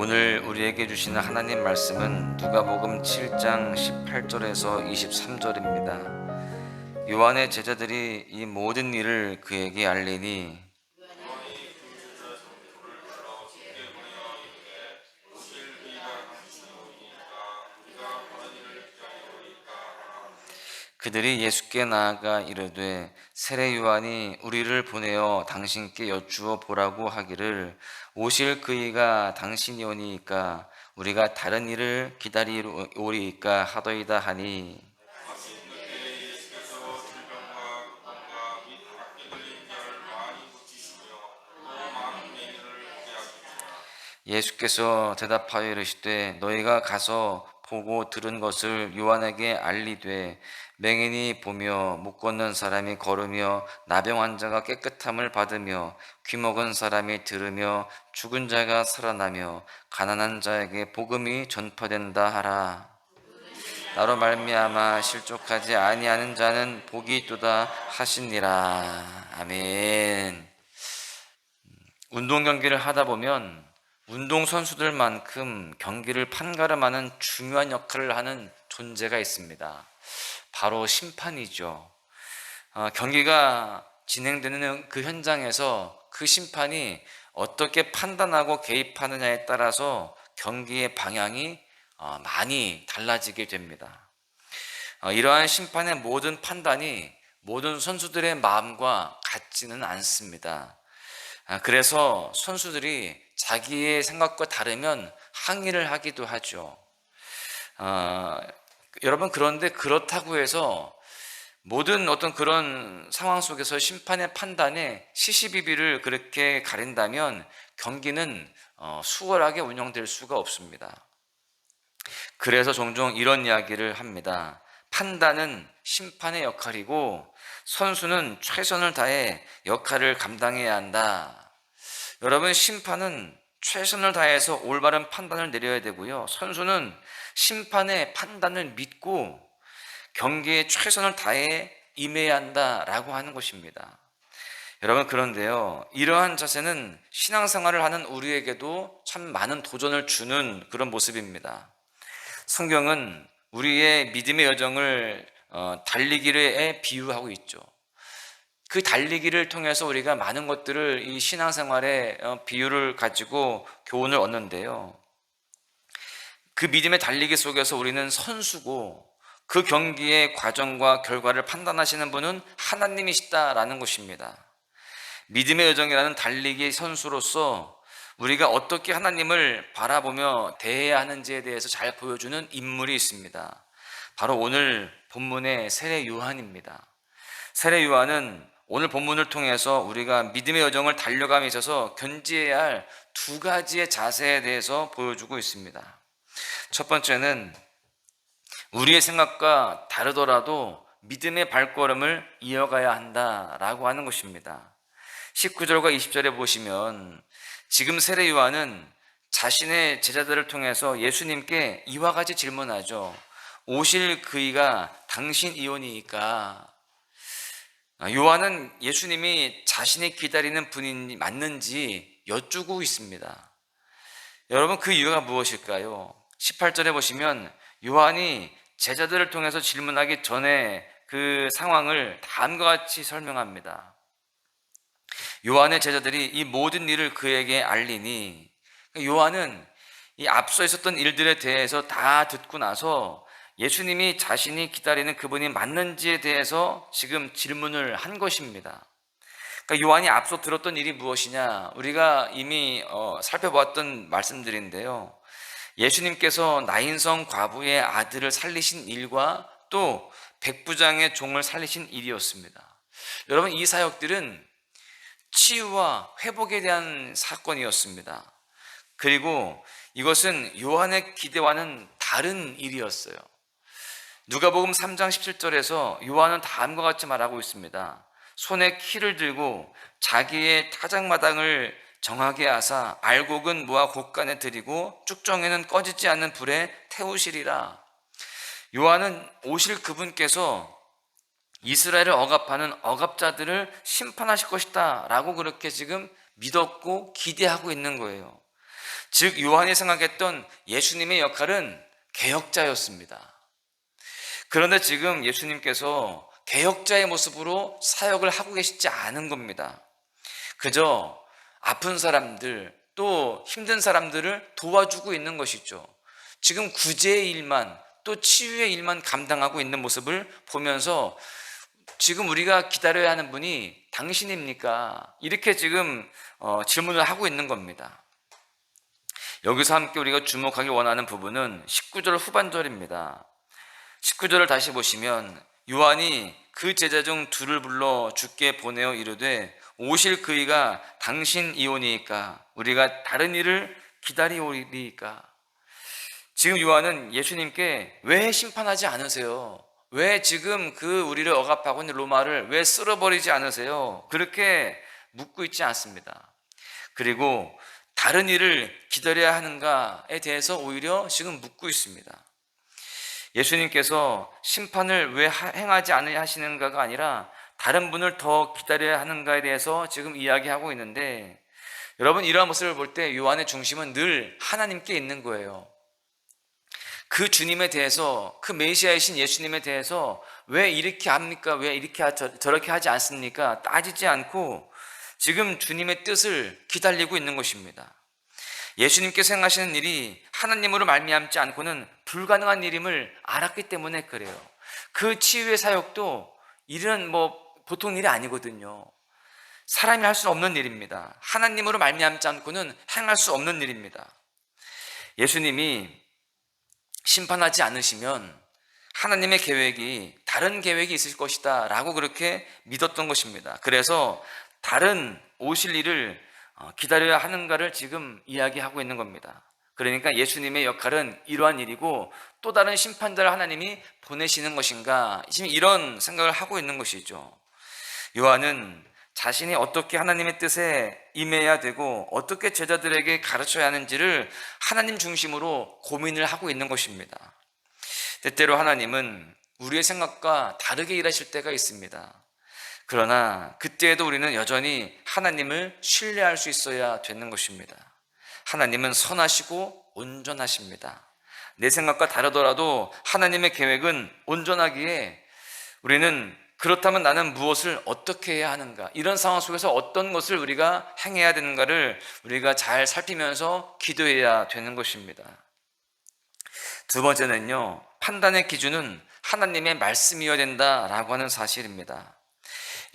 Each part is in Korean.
오늘 우리에게 주시는 하나님 말씀은 누가복음 7장 18절에서 23절입니다. 요한의 제자들이 이 모든 일을 그에게 알리니 그들이 예수께 나아가 이르되 세례 요한이 우리를 보내어 당신께 여쭈어 보라고 하기를 오실 그이가 당신이 오니이까 우리가 다른 일을 기다리오리이까 하더이다 하니 예수께서 대답하여 이르시되 너희가 가서 보고 들은 것을 요한에게 알리되 맹인이 보며 못 걷는 사람이 걸으며 나병 환자가 깨끗함을 받으며 귀먹은 사람이 들으며 죽은 자가 살아나며 가난한 자에게 복음이 전파된다 하라. 나로 말미암아 실족하지 아니하는 자는 복이 있도다 하시니라. 아멘. 운동 경기를 하다 보면 운동선수들만큼 경기를 판가름하는 중요한 역할을 하는 존재가 있습니다. 바로 심판이죠. 경기가 진행되는 그 현장에서 그 심판이 어떻게 판단하고 개입하느냐에 따라서 경기의 방향이 많이 달라지게 됩니다. 이러한 심판의 모든 판단이 모든 선수들의 마음과 같지는 않습니다. 그래서 선수들이 자기의 생각과 다르면 항의를 하기도 하죠. 여러분, 그런데 그렇다고 해서 모든 어떤 그런 상황 속에서 심판의 판단에 시시비비를 그렇게 가린다면 경기는 수월하게 운영될 수가 없습니다. 그래서 종종 이런 이야기를 합니다. 판단은 심판의 역할이고 선수는 최선을 다해 역할을 감당해야 한다. 여러분, 심판은 최선을 다해서 올바른 판단을 내려야 되고요. 선수는 심판의 판단을 믿고 경기에 최선을 다해 임해야 한다라고 하는 것입니다. 여러분, 그런데요, 이러한 자세는 신앙생활을 하는 우리에게도 참 많은 도전을 주는 그런 모습입니다. 성경은 우리의 믿음의 여정을 달리기에 비유하고 있죠. 그 달리기를 통해서 우리가 많은 것들을 이 신앙생활의 비유를 가지고 교훈을 얻는데요. 그 믿음의 달리기 속에서 우리는 선수고 그 경기의 과정과 결과를 판단하시는 분은 하나님이시다라는 것입니다. 믿음의 여정이라는 달리기 선수로서 우리가 어떻게 하나님을 바라보며 대해야 하는지에 대해서 잘 보여주는 인물이 있습니다. 바로 오늘 본문의 세례 요한입니다. 세례 요한은 오늘 본문을 통해서 우리가 믿음의 여정을 달려감에 있어서 견지해야 할 두 가지의 자세에 대해서 보여주고 있습니다. 첫 번째는 우리의 생각과 다르더라도 믿음의 발걸음을 이어가야 한다라고 하는 것입니다. 19절과 20절에 보시면 지금 세례 요한은 자신의 제자들을 통해서 예수님께 이와 같이 질문하죠. 오실 그이가 당신이오니이까. 요한은 예수님이 자신이 기다리는 분이 맞는지 여쭈고 있습니다. 여러분, 그 이유가 무엇일까요? 18절에 보시면 요한이 제자들을 통해서 질문하기 전에 그 상황을 다음과 같이 설명합니다. 요한의 제자들이 이 모든 일을 그에게 알리니, 요한은 이 앞서 있었던 일들에 대해서 다 듣고 나서 예수님이 자신이 기다리는 그분이 맞는지에 대해서 지금 질문을 한 것입니다. 그러니까 요한이 앞서 들었던 일이 무엇이냐, 우리가 이미 살펴보았던 말씀들인데요. 예수님께서 나인성 과부의 아들을 살리신 일과 또 백부장의 종을 살리신 일이었습니다. 여러분, 이 사역들은 치유와 회복에 대한 사건이었습니다. 그리고 이것은 요한의 기대와는 다른 일이었어요. 누가복음 3장 17절에서 요한은 다음과 같이 말하고 있습니다. 손에 키를 들고 자기의 타작마당을 정하게 하사 알곡은 모아 곳간에 들이고 쭉정에는 꺼지지 않는 불에 태우시리라. 요한은 오실 그분께서 이스라엘을 억압하는 억압자들을 심판하실 것이다 라고 그렇게 지금 믿었고 기대하고 있는 거예요. 즉 요한이 생각했던 예수님의 역할은 개혁자였습니다. 그런데 지금 예수님께서 개혁자의 모습으로 사역을 하고 계시지 않은 겁니다. 그저 아픈 사람들, 또 힘든 사람들을 도와주고 있는 것이죠. 지금 구제의 일만, 또 치유의 일만 감당하고 있는 모습을 보면서 지금 우리가 기다려야 하는 분이 당신입니까? 이렇게 지금 질문을 하고 있는 겁니다. 여기서 함께 우리가 주목하기 원하는 부분은 19절 후반절입니다. 19절을 다시 보시면 요한이 그 제자 중 둘을 불러 주께 보내어 이르되 오실 그이가 당신이오니이까 우리가 다른 일을 기다리오리이까. 지금 요한은 예수님께 왜 심판하지 않으세요? 왜 지금 그 우리를 억압하고 있는 로마를 왜 쓸어버리지 않으세요? 그렇게 묻고 있지 않습니다. 그리고 다른 일을 기다려야 하는가에 대해서 오히려 지금 묻고 있습니다. 예수님께서 심판을 왜 행하지 않으시는가가 아니라 다른 분을 더 기다려야 하는가에 대해서 지금 이야기하고 있는데, 여러분 이러한 모습을 볼 때 요한의 중심은 늘 하나님께 있는 거예요. 그 주님에 대해서, 그 메시아이신 예수님에 대해서 왜 이렇게 합니까? 왜 이렇게 저렇게 하지 않습니까? 따지지 않고 지금 주님의 뜻을 기다리고 있는 것입니다. 예수님께서 행하시는 일이 하나님으로 말미암지 않고는 불가능한 일임을 알았기 때문에 그래요. 그 치유의 사역도 일은 보통 일이 아니거든요. 사람이 할 수 없는 일입니다. 하나님으로 말미암지 않고는 행할 수 없는 일입니다. 예수님이 심판하지 않으시면 하나님의 계획이 다른 계획이 있을 것이다 라고 그렇게 믿었던 것입니다. 그래서 다른 오실 일을 기다려야 하는가를 지금 이야기하고 있는 겁니다. 그러니까 예수님의 역할은 이러한 일이고 또 다른 심판자를 하나님이 보내시는 것인가, 지금 이런 생각을 하고 있는 것이죠. 요한은 자신이 어떻게 하나님의 뜻에 임해야 되고 어떻게 제자들에게 가르쳐야 하는지를 하나님 중심으로 고민을 하고 있는 것입니다. 때때로 하나님은 우리의 생각과 다르게 일하실 때가 있습니다. 그러나 그때에도 우리는 여전히 하나님을 신뢰할 수 있어야 되는 것입니다. 하나님은 선하시고 온전하십니다. 내 생각과 다르더라도 하나님의 계획은 온전하기에 우리는 그렇다면 나는 무엇을 어떻게 해야 하는가, 이런 상황 속에서 어떤 것을 우리가 행해야 되는가를 우리가 잘 살피면서 기도해야 되는 것입니다. 두 번째는요, 판단의 기준은 하나님의 말씀이어야 된다라고 하는 사실입니다.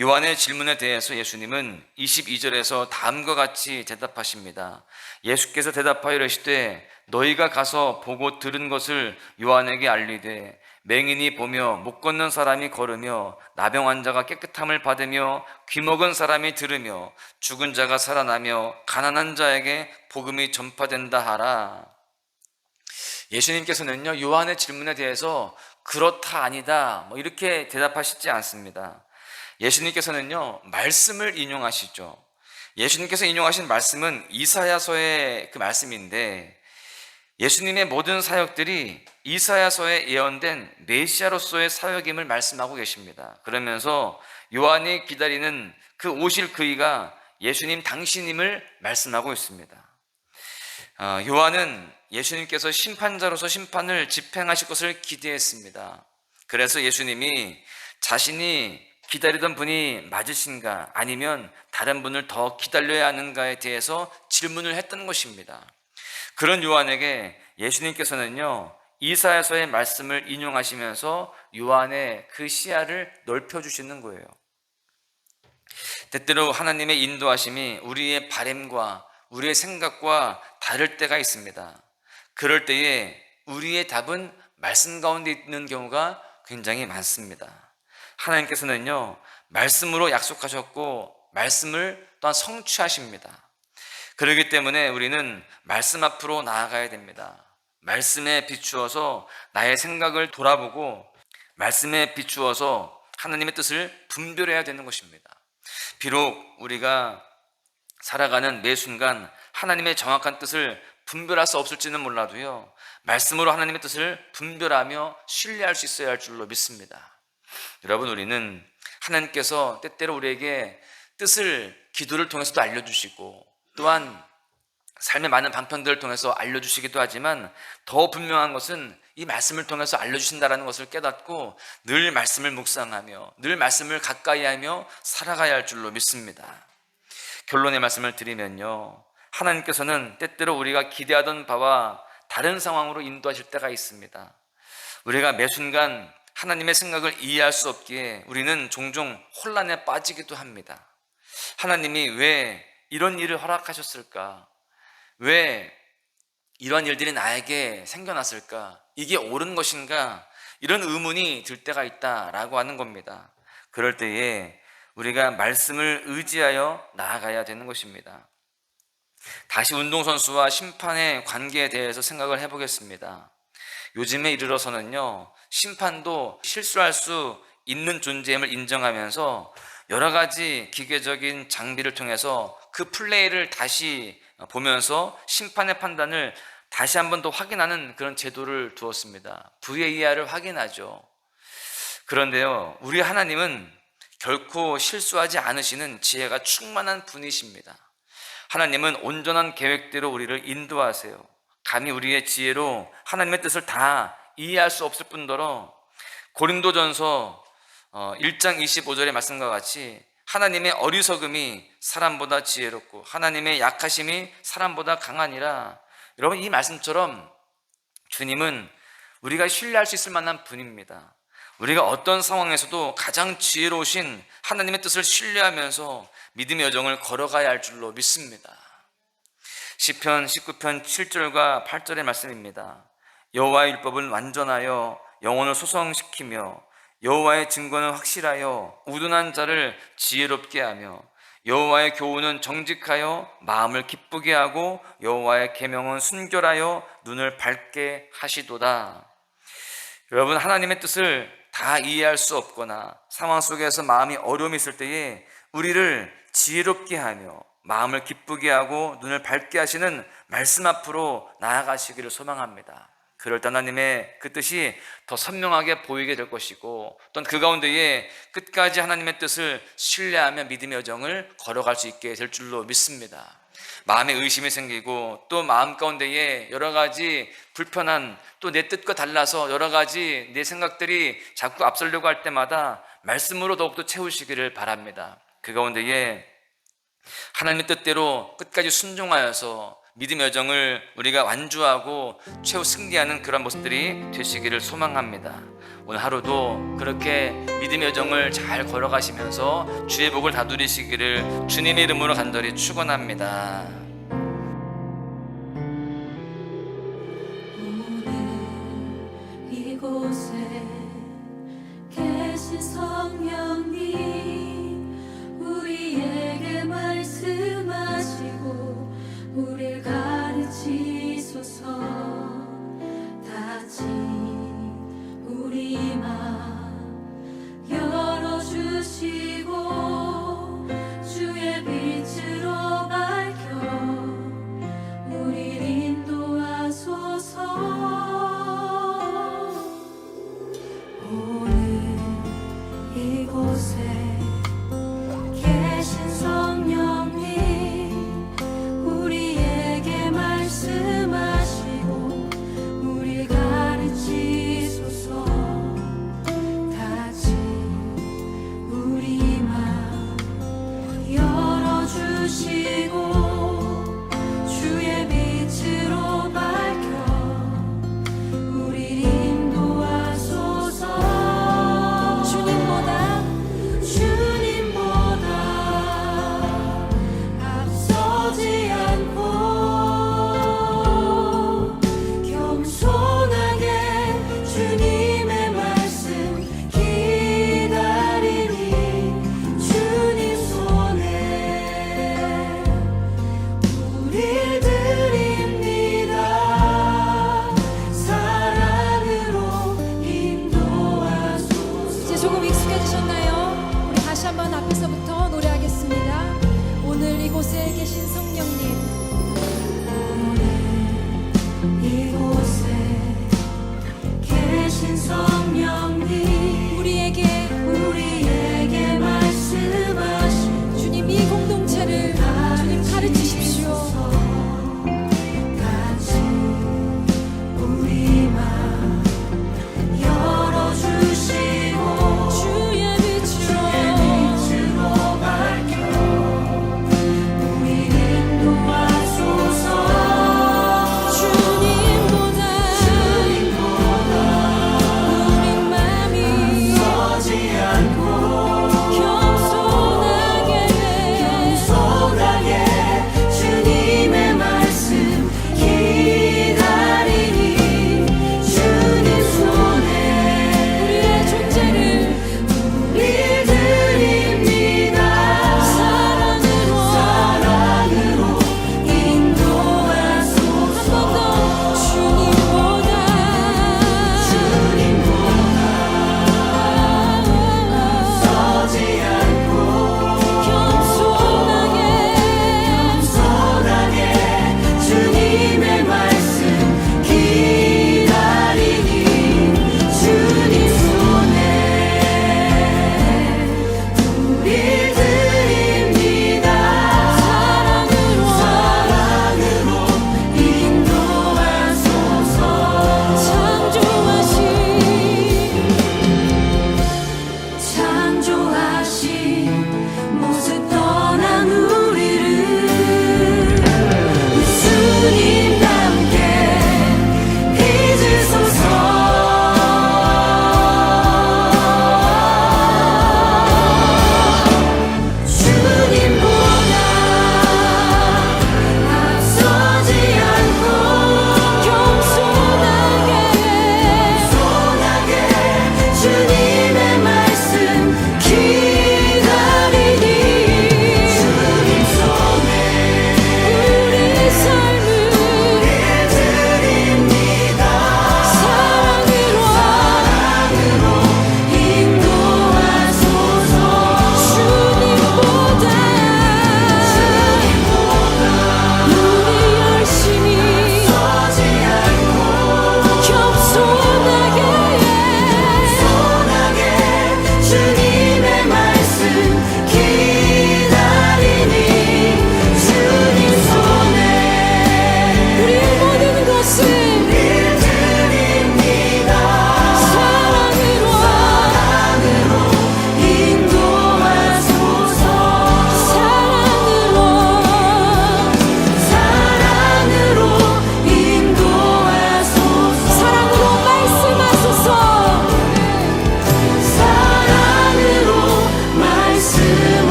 요한의 질문에 대해서 예수님은 22절에서 다음과 같이 대답하십니다. 예수께서 대답하여 이르시되 너희가 가서 보고 들은 것을 요한에게 알리되 맹인이 보며 못 걷는 사람이 걸으며 나병 환자가 깨끗함을 받으며 귀먹은 사람이 들으며 죽은 자가 살아나며 가난한 자에게 복음이 전파된다 하라. 예수님께서는요, 요한의 질문에 대해서 그렇다 아니다 이렇게 대답하시지 않습니다. 예수님께서는요, 말씀을 인용하시죠. 예수님께서 인용하신 말씀은 이사야서의 그 말씀인데, 예수님의 모든 사역들이 이사야서에 예언된 메시아로서의 사역임을 말씀하고 계십니다. 그러면서 요한이 기다리는 그 오실 그이가 예수님 당신임을 말씀하고 있습니다. 요한은 예수님께서 심판자로서 심판을 집행하실 것을 기대했습니다. 그래서 예수님이 자신이 기다리던 분이 맞으신가 아니면 다른 분을 더 기다려야 하는가에 대해서 질문을 했던 것입니다. 그런 요한에게 예수님께서는요, 이사야서의 말씀을 인용하시면서 요한의 그 시야를 넓혀주시는 거예요. 때때로 하나님의 인도하심이 우리의 바램과 우리의 생각과 다를 때가 있습니다. 그럴 때에 우리의 답은 말씀 가운데 있는 경우가 굉장히 많습니다. 하나님께서는요, 말씀으로 약속하셨고 말씀을 또한 성취하십니다. 그렇기 때문에 우리는 말씀 앞으로 나아가야 됩니다. 말씀에 비추어서 나의 생각을 돌아보고 말씀에 비추어서 하나님의 뜻을 분별해야 되는 것입니다. 비록 우리가 살아가는 매 순간 하나님의 정확한 뜻을 분별할 수 없을지는 몰라도요, 말씀으로 하나님의 뜻을 분별하며 신뢰할 수 있어야 할 줄로 믿습니다. 여러분, 우리는 하나님께서 때때로 우리에게 뜻을 기도를 통해서도 알려주시고 또한 삶의 많은 방편들을 통해서 알려주시기도 하지만 더 분명한 것은 이 말씀을 통해서 알려주신다는 것을 깨닫고 늘 말씀을 묵상하며 늘 말씀을 가까이 하며 살아가야 할 줄로 믿습니다. 결론의 말씀을 드리면요, 하나님께서는 때때로 우리가 기대하던 바와 다른 상황으로 인도하실 때가 있습니다. 우리가 매 순간 하나님의 생각을 이해할 수 없기에 우리는 종종 혼란에 빠지기도 합니다. 하나님이 왜 이런 일을 허락하셨을까? 왜 이런 일들이 나에게 생겨났을까? 이게 옳은 것인가? 이런 의문이 들 때가 있다라고 하는 겁니다. 그럴 때에 우리가 말씀을 의지하여 나아가야 되는 것입니다. 다시 운동선수와 심판의 관계에 대해서 생각을 해보겠습니다. 요즘에 이르러서는요, 심판도 실수할 수 있는 존재임을 인정하면서 여러 가지 기계적인 장비를 통해서 그 플레이를 다시 보면서 심판의 판단을 다시 한 번 더 확인하는 그런 제도를 두었습니다. VAR을 확인하죠. 그런데요, 우리 하나님은 결코 실수하지 않으시는 지혜가 충만한 분이십니다. 하나님은 온전한 계획대로 우리를 인도하세요. 감히 우리의 지혜로 하나님의 뜻을 다 이해할 수 없을 뿐더러 고린도전서 1장 25절의 말씀과 같이 하나님의 어리석음이 사람보다 지혜롭고 하나님의 약하심이 사람보다 강하니라. 여러분, 이 말씀처럼 주님은 우리가 신뢰할 수 있을 만한 분입니다. 우리가 어떤 상황에서도 가장 지혜로우신 하나님의 뜻을 신뢰하면서 믿음의 여정을 걸어가야 할 줄로 믿습니다. 시편 19편 7절과 8절의 말씀입니다. 여호와의 율법은 완전하여 영혼을 소성시키며 여호와의 증거는 확실하여 우둔한 자를 지혜롭게 하며 여호와의 교훈은 정직하여 마음을 기쁘게 하고 여호와의 계명은 순결하여 눈을 밝게 하시도다. 여러분, 하나님의 뜻을 다 이해할 수 없거나 상황 속에서 마음이 어려움이 있을 때에 우리를 지혜롭게 하며 마음을 기쁘게 하고 눈을 밝게 하시는 말씀 앞으로 나아가시기를 소망합니다. 그럴 때 하나님의 그 뜻이 더 선명하게 보이게 될 것이고 또한 그 가운데에 끝까지 하나님의 뜻을 신뢰하며 믿음의 여정을 걸어갈 수 있게 될 줄로 믿습니다. 마음에 의심이 생기고 또 마음 가운데에 여러 가지 불편한, 또 내 뜻과 달라서 여러 가지 내 생각들이 자꾸 앞서려고 할 때마다 말씀으로 더욱더 채우시기를 바랍니다. 그 가운데에 하나님의 뜻대로 끝까지 순종하여서 믿음의 여정을 우리가 완주하고 최후 승리하는 그런 모습들이 되시기를 소망합니다. 오늘 하루도 그렇게 믿음의 여정을 잘 걸어가시면서 주의 복을 다 누리시기를 주님의 이름으로 간절히 축원합니다. 오늘 이곳에 계신 성령님, 우리에게 말씀하시고 우리를 가르치소서. 다진 우리 맘 열어주시고 주의 빛으로 밝혀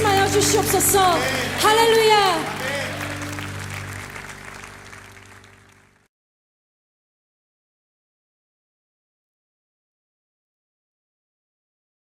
말씀하여 주시옵소서. 할렐루야.